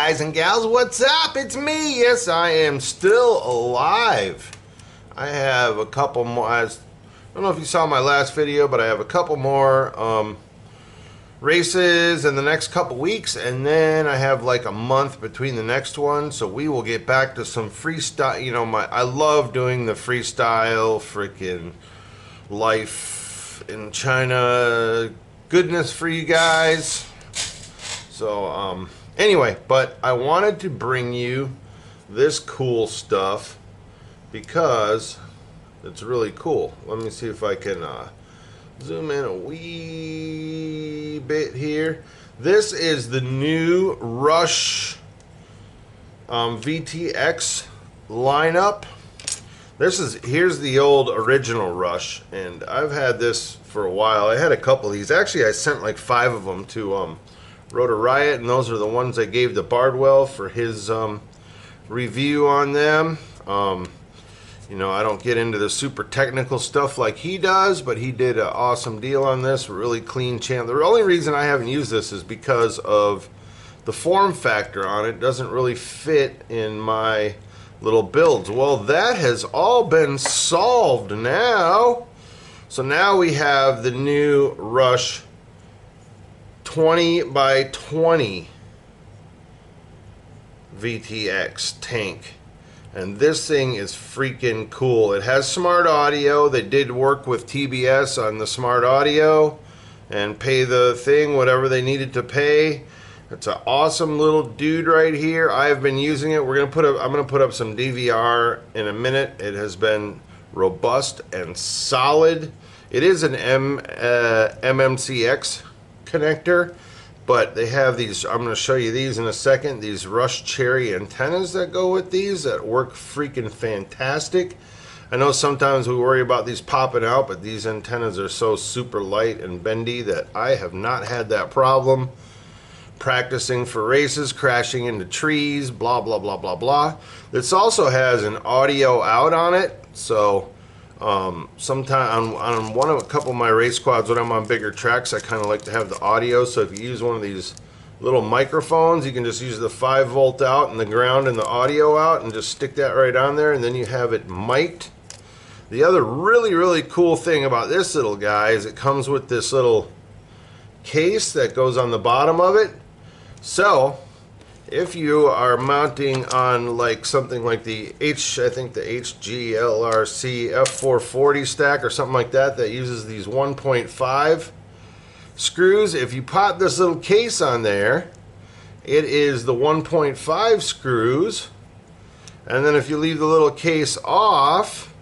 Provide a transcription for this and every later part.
guys and gals, what's up? It's me. Yes, I am still alive. I have a couple more. I don't know if you saw my last video, but I have a couple more races in the next couple weeks, and then I have like a month between the next one. So we will get back to some freestyle. You know, I love doing the freestyle freaking life in China goodness for you guys. So anyway, but I wanted to bring you this cool stuff because it's really cool. Let me see if I can zoom in a wee bit here. This is the new Rush VTX lineup. Here's the old original Rush, and I've had this for a while. I had a couple of these. Actually, I sent like 5 of them to Rotor Riot, and those are the ones I gave to Bardwell for his review on them. You know, I don't get into the super technical stuff like he does, but he did an awesome deal on this, really clean channel. The only reason I haven't used this is because of the form factor on it. It doesn't really fit in my little builds. Well, that has all been solved now. So now we have the new Rush 20 by 20 VTX tank, and this thing is freaking cool. It has smart audio. They did work with TBS on the smart audio and pay the thing whatever they needed to pay. It's an awesome little dude right here. I have been using it. I'm gonna put up some DVR in a minute. It has been robust and solid. It is an MMCX connector, but they have these, I'm going to show you these in a second, these Rush Cherry antennas that go with these that work freaking fantastic. I know sometimes we worry about these popping out, but these antennas are so super light and bendy that I have not had that problem practicing for races, crashing into trees, blah blah blah blah blah. This also has an audio out on it, so sometime on a couple of my race squads when I'm on bigger tracks, I kind of like to have the audio. So if you use one of these little microphones, you can just use the 5-volt out and the ground and the audio out and just stick that right on there, and then you have it mic'd. The other really cool thing about this little guy is it comes with this little case that goes on the bottom of it. So if you are mounting on like something like the HGLRC F440 stack or something like that that uses these 1.5 screws, if you pop this little case on there, it is the 1.5 screws, and then if you leave the little case off,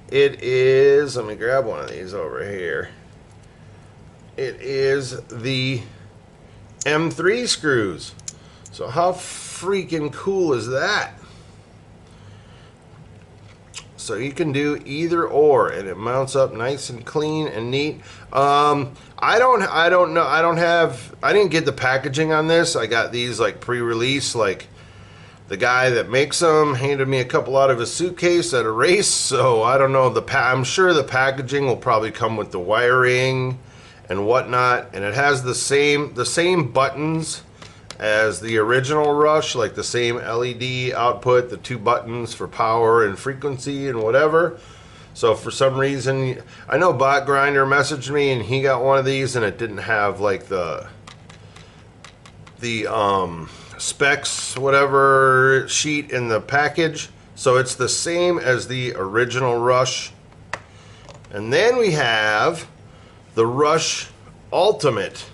it is, let me grab one of these over here, it is the M3 screws. So how freaking cool is that? So you can do either or, and it mounts up nice and clean and neat. I didn't get the packaging on this. I got these like pre-release. Like the guy that makes them handed me a couple out of his suitcase at a race. So I don't know, I'm sure the packaging will probably come with the wiring and whatnot, and it has the same buttons as the original Rush, like the same LED output, the 2 buttons for power and frequency and whatever. So for some reason, I know Bot Grinder messaged me and he got one of these and it didn't have like the specs whatever sheet in the package. So it's the same as the original Rush. And then we have the Rush Ultimate.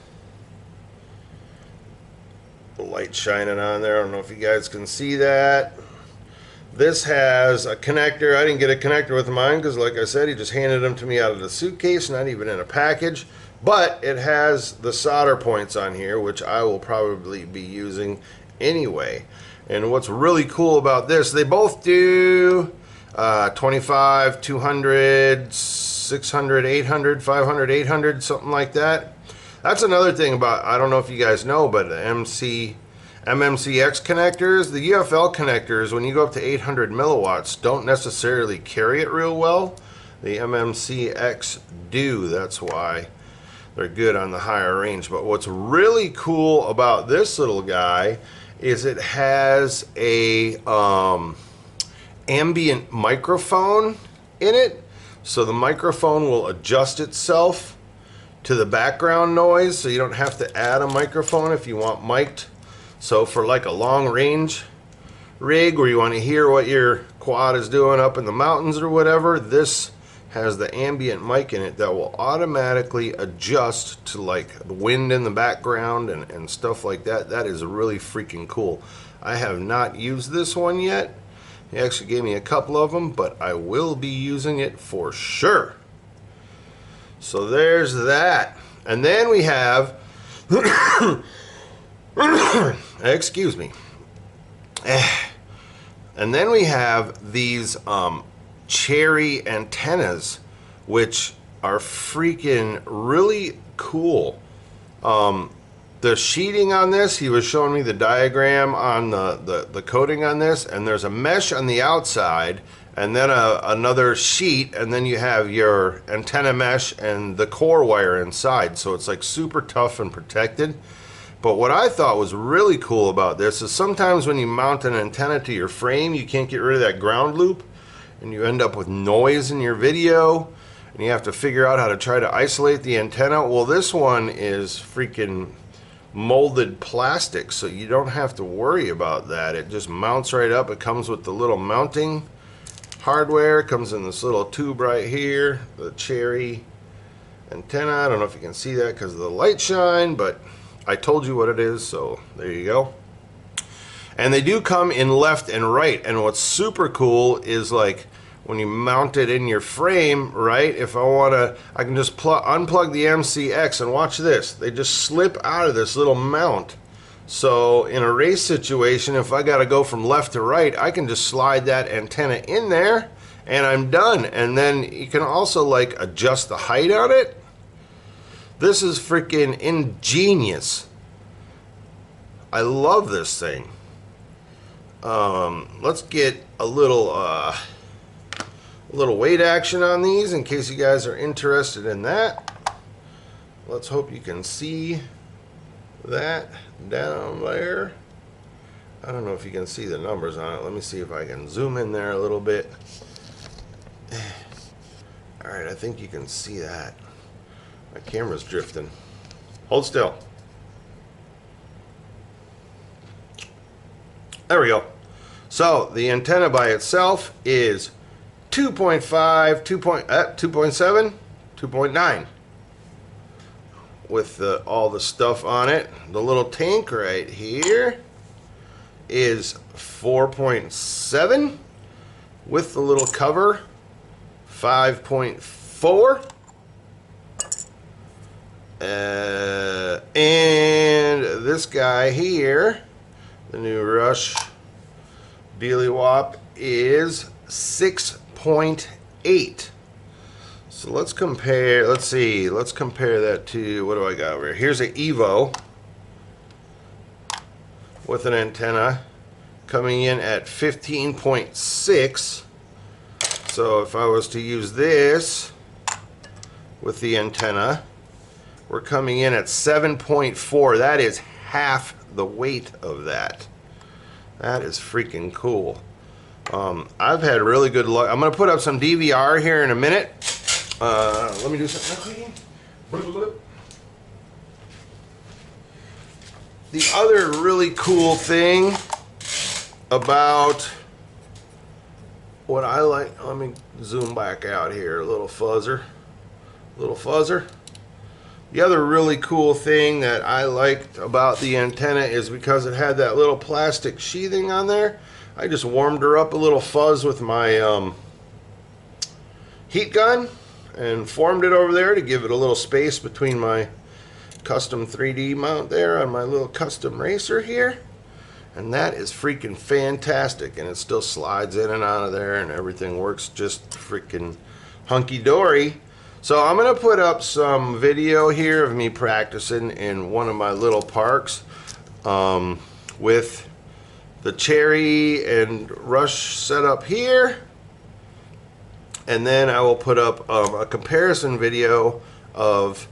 Light shining on there. I don't know if you guys can see that. This has a connector. I didn't get a connector with mine because, like I said, he just handed them to me out of the suitcase, not even in a package. But it has the solder points on here, which I will probably be using anyway. And what's really cool about this, they both do 25, 200, 600, 800, 500, 800, something like that. That's another thing about, I don't know if you guys know, but the MMCX connectors, the UFL connectors, when you go up to 800 milliwatts, don't necessarily carry it real well. The MMCX do. That's why they're good on the higher range. But what's really cool about this little guy is it has a ambient microphone in it. So the microphone will adjust itself to the background noise, so you don't have to add a microphone if you want mic'd. So for like a long range rig where you want to hear what your quad is doing up in the mountains or whatever, this has the ambient mic in it that will automatically adjust to like the wind in the background and stuff like that. That is really freaking cool. I have not used this one yet. He actually gave me a couple of them, but I will be using it for sure. So there's that. And then we have excuse me. And then we have these cherry antennas, which are freaking really cool. The sheeting on this, he was showing me the diagram on the coating on this, and there's a mesh on the outside and then another sheet, and then you have your antenna mesh and the core wire inside, so it's like super tough and protected. But what I thought was really cool about this is sometimes when you mount an antenna to your frame, you can't get rid of that ground loop and you end up with noise in your video and you have to figure out how to try to isolate the antenna. Well, this one is freaking molded plastic, so you don't have to worry about that. It just mounts right up. It comes with the little mounting hardware. It comes in this little tube right here, the cherry antenna. I don't know if you can see that because of the light shine, but I told you what it is, so there you go. And they do come in left and right, and what's super cool is like when you mount it in your frame, right? If I want to, I can just unplug the MCX and watch this. They just slip out of this little mount. So in a race situation, if I got to go from left to right, I can just slide that antenna in there and I'm done. And then you can also like adjust the height on it. This is freaking ingenious. I love this thing. Let's get a little weight action on these in case you guys are interested in that. Let's hope you can see that down there. I don't know if you can see the numbers on it. Let me see if I can zoom in there a little bit. Alright, I think you can see that. My camera's drifting. Hold still. There we go. So the antenna by itself is 2.5, 2.7, 2.9 with all the stuff on it. The little tank right here is 4.7 with the little cover, 5.4. And this guy here, the new Rush Dealy Wop, is 6.8. So let's compare, let's compare that to, what do I got over here? Here's an Evo with an antenna coming in at 15.6. So if I was to use this with the antenna, we're coming in at 7.4. That is half the weight of that. That is freaking cool. I've had really good luck. I'm going to put up some DVR here in a minute. Let me do something. The other really cool thing about what I like, let me zoom back out here, a little fuzzer. The other really cool thing that I liked about the antenna is because it had that little plastic sheathing on there. I just warmed her up a little fuzz with my heat gun and formed it over there to give it a little space between my custom 3D mount there on my little custom racer here. And that is freaking fantastic, and it still slides in and out of there and everything works just freaking hunky-dory. So I'm going to put up some video here of me practicing in one of my little parks with the Cherry and Rush setup here. And then I will put up a comparison video of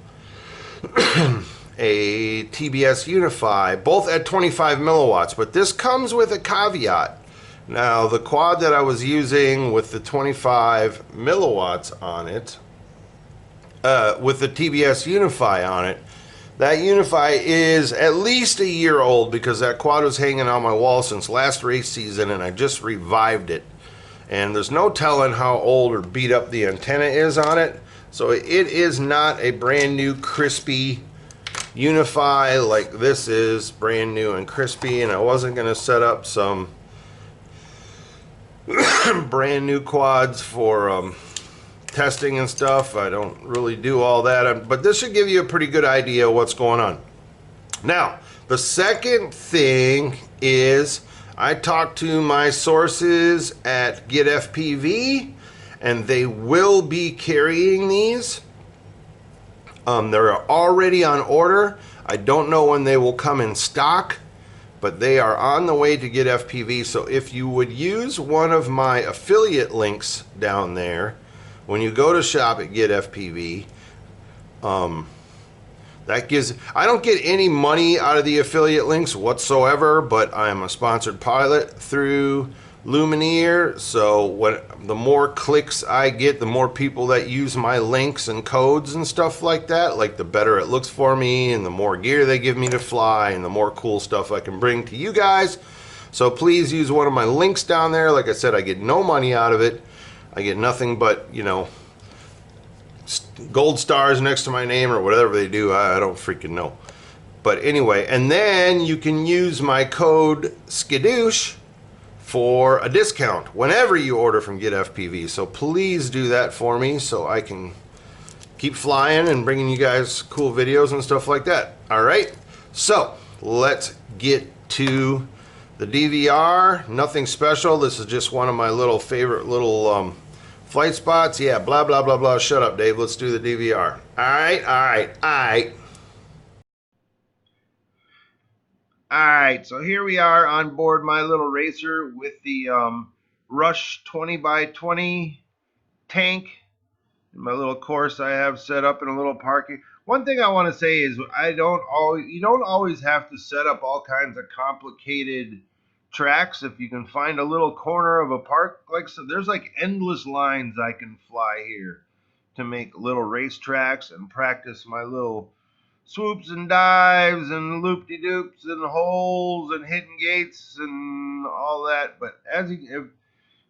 a TBS Unify, both at 25 milliwatts, but this comes with a caveat. Now, the quad that I was using with the 25 milliwatts on it, with the TBS Unify on it, that Unify is at least a year old because that quad was hanging on my wall since last race season and I just revived it. And there's no telling how old or beat up the antenna is on it. So it is not a brand new crispy Unify like this is brand new and crispy, and I wasn't going to set up some brand new quads for testing and stuff. I don't really do all that, but this should give you a pretty good idea of what's going on. Now, the second thing is I talked to my sources at Get FPV, and they will be carrying these. They're already on order. I don't know when they will come in stock, but they are on the way to Get FPV. So if you would use one of my affiliate links down there, when you go to shop at Get FPV, that gives, I don't get any money out of the affiliate links whatsoever, but I'm a sponsored pilot through Lumineer, so the more clicks I get, the more people that use my links and codes and stuff like that, like the better it looks for me and the more gear they give me to fly and the more cool stuff I can bring to you guys. So please use one of my links down there. Like I said, I get no money out of it. I get nothing but, you know, gold stars next to my name or whatever they do. I don't freaking know. But anyway, and then you can use my code Skadoosh for a discount whenever you order from Get FPV. So please do that for me so I can keep flying and bringing you guys cool videos and stuff like that. All right, so let's get to the DVR. Nothing special. This is just one of my little favorite little flight spots. Yeah, blah, blah, blah, blah. Shut up, Dave. Let's do the DVR. All right, all right, all right. Alright, so here we are on board my little racer with the Rush 20x20 tank. My little course I have set up in a little parking. One thing I want to say is you don't always have to set up all kinds of complicated tracks. If you can find a little corner of a park, like so, there's like endless lines I can fly here to make little race tracks and practice my little swoops and dives and loop-de-doops and holes and hitting gates and all that. But as if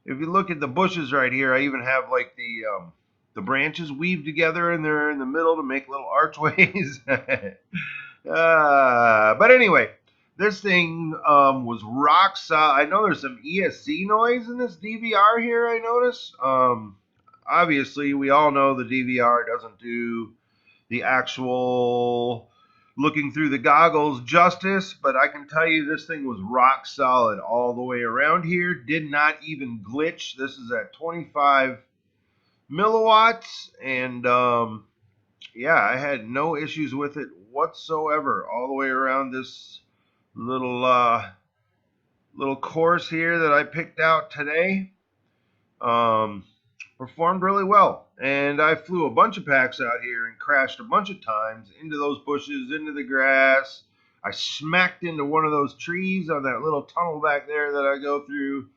you look at the bushes right here, I even have like the branches weaved together and they're in the middle to make little archways. But anyway, this thing was rock solid. I know there's some ESC noise in this DVR here, I notice. Obviously, we all know the DVR doesn't do the actual looking through the goggles justice, but I can tell you this thing was rock solid all the way around here. Did not even glitch. This is at 25 milliwatts, and yeah, I had no issues with it whatsoever all the way around this little little course here that I picked out today. Performed really well, and I flew a bunch of packs out here and crashed a bunch of times into those bushes, into the grass. I smacked into one of those trees on that little tunnel back there that I go through,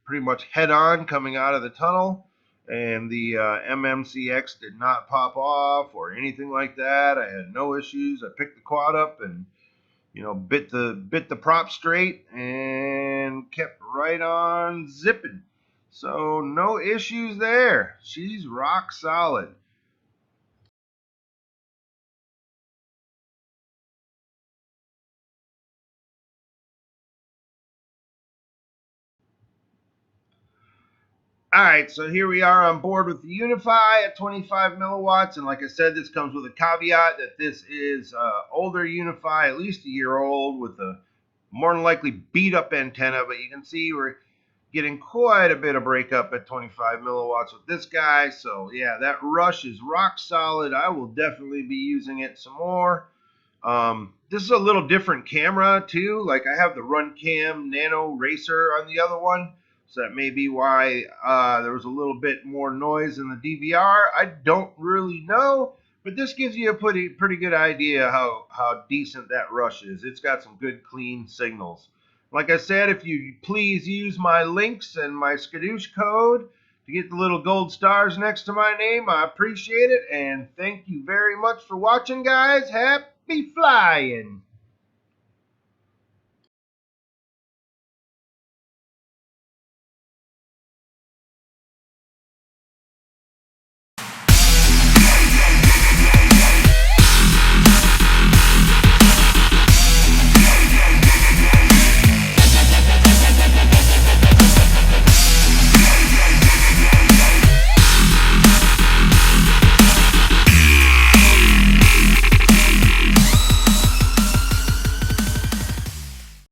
pretty much head on coming out of the tunnel, and the MMCX did not pop off or anything like that. I had no issues. I picked the quad up and, you know, bit the prop straight and kept right on zipping. So no issues there. She's rock solid. Alright, so here we are on board with the Unify at 25 milliwatts, and like I said, this comes with a caveat that this is older Unify, at least a year old, with a more than likely beat up antenna, but you can see we're getting quite a bit of breakup at 25 milliwatts with this guy. So yeah, that Rush is rock solid. I will definitely be using it some more. This is a little different camera too. Like I have the Runcam Nano Racer on the other one, so that may be why there was a little bit more noise in the DVR. I don't really know, But this gives you a pretty good idea how decent that rush is. It's got some good clean signals. Like I said, if you please use my links and my skadoosh code to get the little gold stars next to my name, I appreciate it. And thank you very much for watching, guys. Happy flying!